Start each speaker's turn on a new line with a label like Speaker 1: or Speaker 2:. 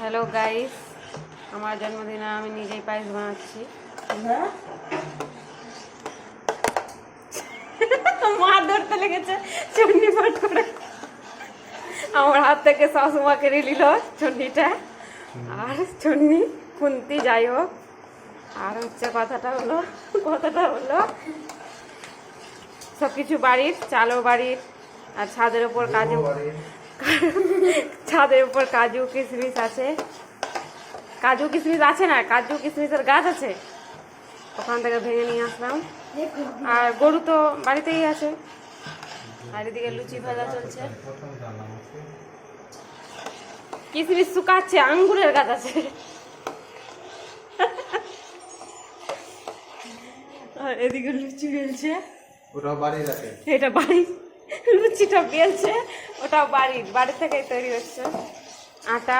Speaker 1: Hello guys, আমার জন্মদিনে আমি নিজেই পায়েস বানাচ্ছি। মা ধরতে লেগেছে চন্ডি পাঠ করে, আমার হাত থেকে শাশুমা কেড়ে নিল চন্ডিটা। আর চন্ডি খুন্তি যাই হোক। আর হচ্ছে কথাটা হলো সব কিছু বাড়ির, চালও বাড়ির, আর ছাদের উপর কাজু কিশমিশ আছে। কাজু কিশমিশ আছে না, কাজু কিশমিশের গাছ আছে, ওখান থেকে ভেঙে নিয়ে আসলাম। আর গরু তো বাড়িতেই আছে। আর এদিকে লুচি ভাজা চলছে, কিশমিশ শুকাচ্ছে, আঙ্গুরের গাছ আছে। আর এদিকে লুচি বেলছে, এটা বাড়ি। লুচিটা বেলছে, ওটাও বাড়ি থেকেই তৈরি হচ্ছে। আটা